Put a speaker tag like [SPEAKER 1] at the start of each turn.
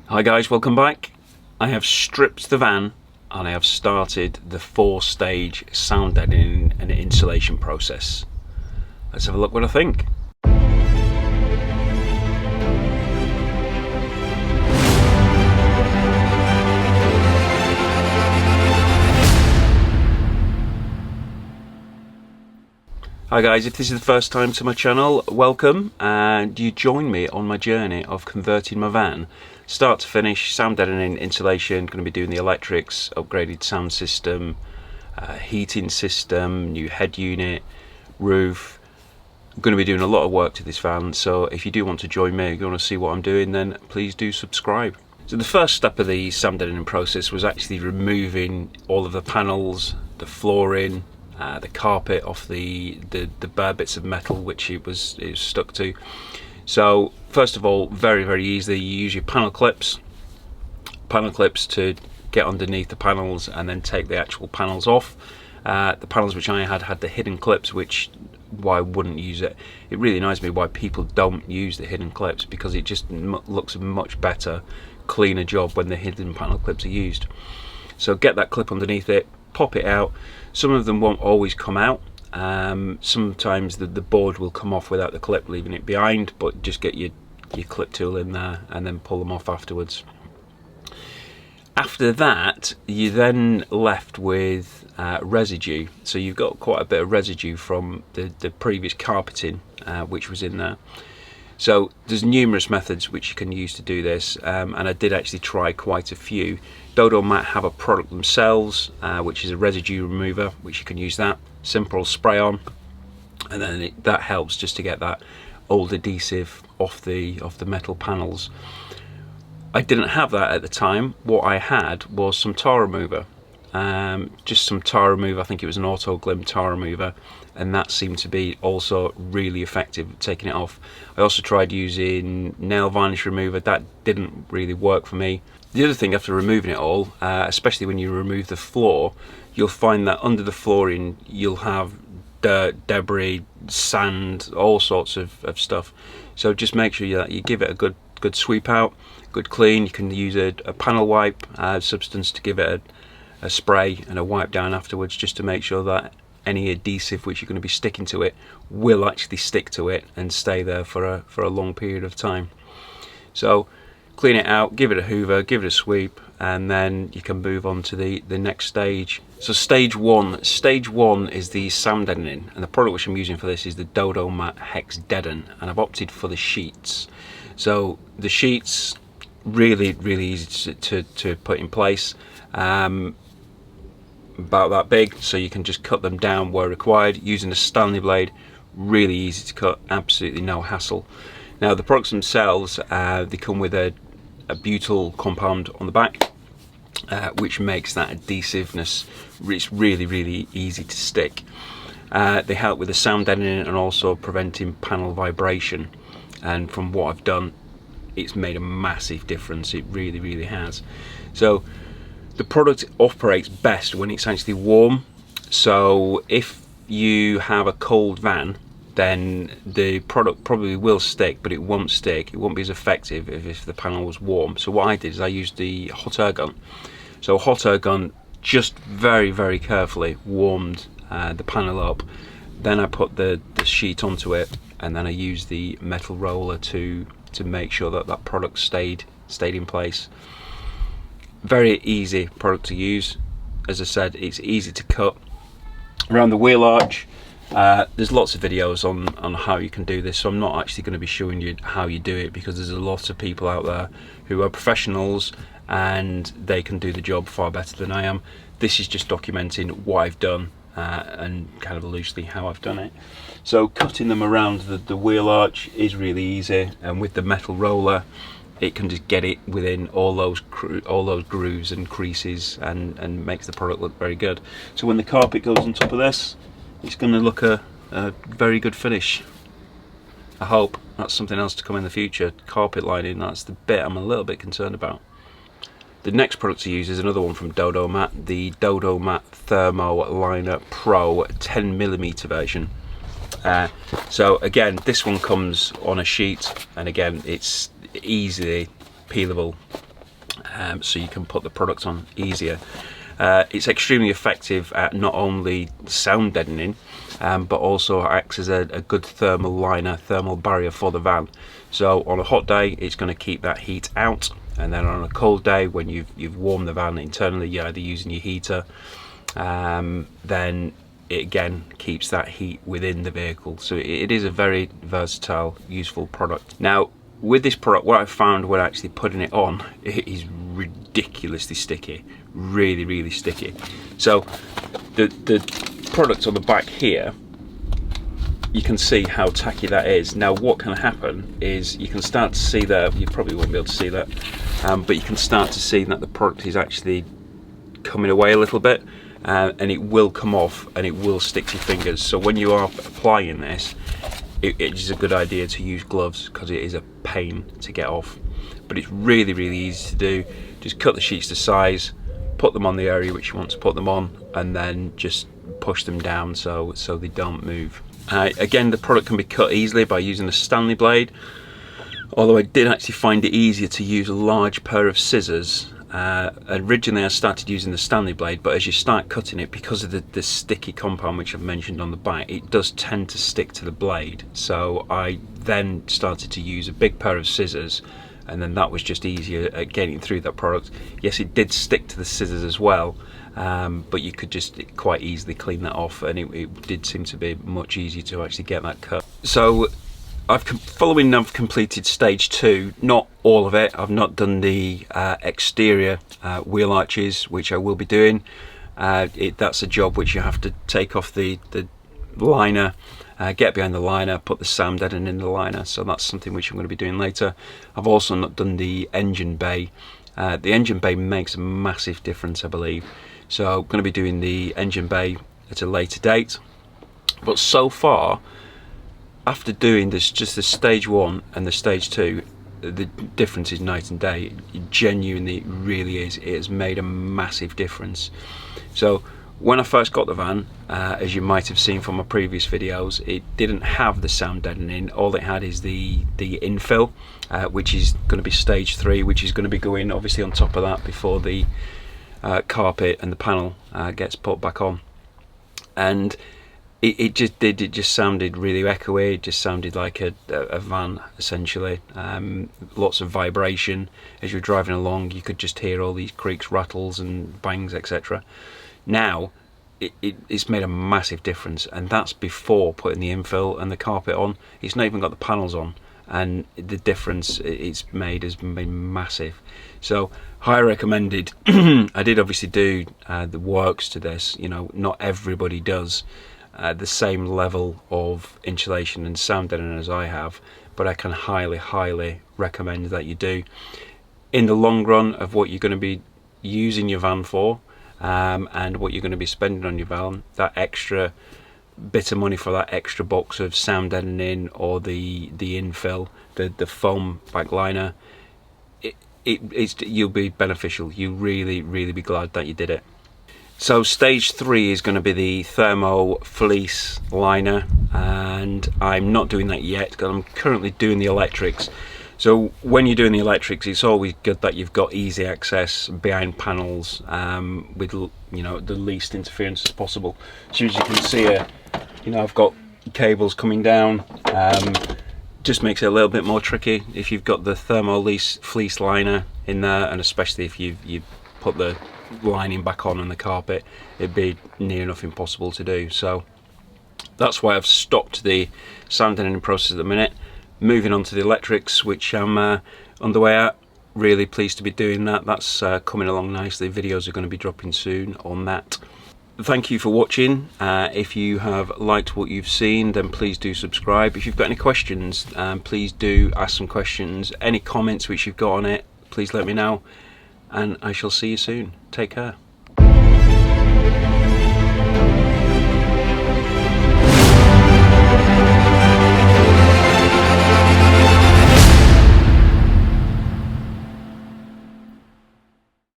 [SPEAKER 1] Hi guys, welcome back. I have stripped the van and I have started the 4-stage sound deadening and insulation process. Let's have a look what I think. Hi guys, if this is the first time to my channel, welcome, and you join me on my journey of converting my van start to finish, sound deadening, insulation. Going to be doing the electrics, upgraded sound system, heating system, new head unit, roof. I'm going to be doing a lot of work to this van, so if you do want to join me, if you want to see what I'm doing, then please do subscribe. So the first step of the sound deadening process was actually removing all of the panels, the flooring, the carpet off the bare bits of metal which it was stuck to. So first of all, very easily, you use your panel clips to get underneath the panels and then take the actual panels off. The panels which I had the hidden clips, which why I wouldn't use it. It really annoys me why people don't use the hidden clips, because it just looks a much better, cleaner job when the hidden panel clips are used. So get that clip underneath it, pop it out. Some of them won't always come out. Sometimes the board will come off without the clip, leaving it behind, but just get your clip tool in there and then pull them off afterwards. After that, you're then left with residue. So you've got quite a bit of residue from the previous carpeting which was in there. So there's numerous methods which you can use to do this, and I did actually try quite a few. Dodomat have a product themselves which is a residue remover, which you can use that. Simple spray on, and then that helps just to get that old adhesive off the metal panels. I didn't have that at the time. What I had was some tar remover, just some tar remover. I think it was an auto glim tar remover, and that seemed to be also really effective at taking it off. I also tried using nail varnish remover. That didn't really work for me. The other thing, after removing it all, especially when you remove the floor, you'll find that under the flooring you'll have dirt, debris, sand, all sorts of stuff. So just make sure that you give it a good sweep out, good clean. You can use a panel wipe substance to give it a spray and a wipe down afterwards, just to make sure that any adhesive which you're going to be sticking to it will actually stick to it and stay there for a long period of time. So clean it out, give it a hoover, give it a sweep, and then you can move on to the next stage. So stage one is the sound deadening, and the product which I'm using for this is the Dodomat Hex Deaden, and I've opted for the sheets. So the sheets, really easy to put in place, about that big, so you can just cut them down where required using a Stanley blade. Really easy to cut, absolutely no hassle. Now the products themselves, they come with a butyl compound on the back, which makes that adhesiveness, it's really easy to stick. They help with the sound deadening and also preventing panel vibration, and from what I've done, it's made a massive difference. It really has. So the product operates best when it's actually warm. So if you have a cold van, then the product probably will stick, but it won't stick. It won't be as effective if the panel was warm. So what I did is I used the hot air gun. So a hot air gun just very carefully warmed the panel up. Then I put the sheet onto it, and then I used the metal roller to make sure that product stayed in place. Very easy product to use. As I said, it's easy to cut. Around the wheel arch, there's lots of videos on how you can do this, so I'm not actually going to be showing you how you do it, because there's a lot of people out there who are professionals and they can do the job far better than I am. This is just documenting what I've done and kind of loosely how I've done it. So cutting them around the wheel arch is really easy, and with the metal roller it can just get it within all those grooves and creases, and makes the product look very good. So when the carpet goes on top of this, it's going to look a very good finish. I hope. That's something else to come in the future. Carpet lining, that's the bit I'm a little bit concerned about. The next product to use is another one from Dodomat, the Dodomat Thermo Liner Pro 10mm version. So again, this one comes on a sheet, and again it's easily peelable so you can put the product on easier. It's extremely effective at not only sound deadening, but also acts as a good thermal liner, thermal barrier for the van. So on a hot day, it's going to keep that heat out, and then on a cold day, when you've warmed the van internally, you're either using your heater, then it again keeps that heat within the vehicle. So it is a very versatile, useful product. Now, with this product, what I found when actually putting it on, it is ridiculously sticky, really sticky. So the product on the back here, you can see how tacky that is. Now what can happen is you can start to see that, you probably won't be able to see that, but you can start to see that the product is actually coming away a little bit, and it will come off and it will stick to your fingers. So when you are applying this, it is a good idea to use gloves, because it is a pain to get off. But it's really easy to do. Just cut the sheets to size, put them on the area which you want to put them on, and then just push them down so they don't move. Again, the product can be cut easily by using a Stanley blade, although I did actually find it easier to use a large pair of scissors. Originally I started using the Stanley blade, but as you start cutting it, because of the sticky compound which I've mentioned on the back, it does tend to stick to the blade. So I then started to use a big pair of scissors, and then that was just easier at getting through that product. Yes, it did stick to the scissors as well, but you could just quite easily clean that off, and it did seem to be much easier to actually get that cut. So I've completed stage 2, not all of it. I've not done the exterior wheel arches, which I will be doing. That's a job which you have to take off the liner, get behind the liner, put the sound deadening in the liner, so that's something which I'm going to be doing later. I've also not done the engine bay. The engine bay makes a massive difference, I believe, so I'm going to be doing the engine bay at a later date. But so far, after doing this, just the stage 1 and the stage 2, the difference is night and day. It genuinely really is. It has made a massive difference. So when I first got the van, as you might have seen from my previous videos, it didn't have the sound deadening. All it had is the infill, which is going to be stage 3, which is going to be going obviously on top of that before the carpet and the panel gets put back on. And it just sounded really echoey. It just sounded like a van, essentially. Lots of vibration as you're driving along. You could just hear all these creaks, rattles and bangs, etc. Now it's made a massive difference, and that's before putting the infill and the carpet on. It's not even got the panels on, and the difference it's made has been massive. So highly recommended. I did obviously do the works to this. You know, not everybody does the same level of insulation and sound deadening as I have, but I can highly recommend that you do. In the long run of what you're going to be using your van for, and what you're going to be spending on your van, that extra bit of money for that extra box of sound deadening or the infill, the foam back liner, you'll be beneficial. You really be glad that you did it. So stage 3 is going to be the Thermo Fleece liner, and I'm not doing that yet because I'm currently doing the electrics. So when you're doing the electrics, it's always good that you've got easy access behind panels, with, you know, the least interference as possible. So as you can see here, you know, I've got cables coming down. Just makes it a little bit more tricky if you've got the Thermo Fleece liner in there, and especially if you put the lining back on the carpet, it'd be near enough impossible to do. So that's why I've stopped the sound deadening process at the minute. Moving on to the electrics, which I'm underway at. Really pleased to be doing that. That's coming along nicely. Videos are going to be dropping soon on that. Thank you for watching. If you have liked what you've seen, then please do subscribe. If you've got any questions, please do ask some questions. Any comments which you've got on it, please let me know, and I shall see you soon. Take care.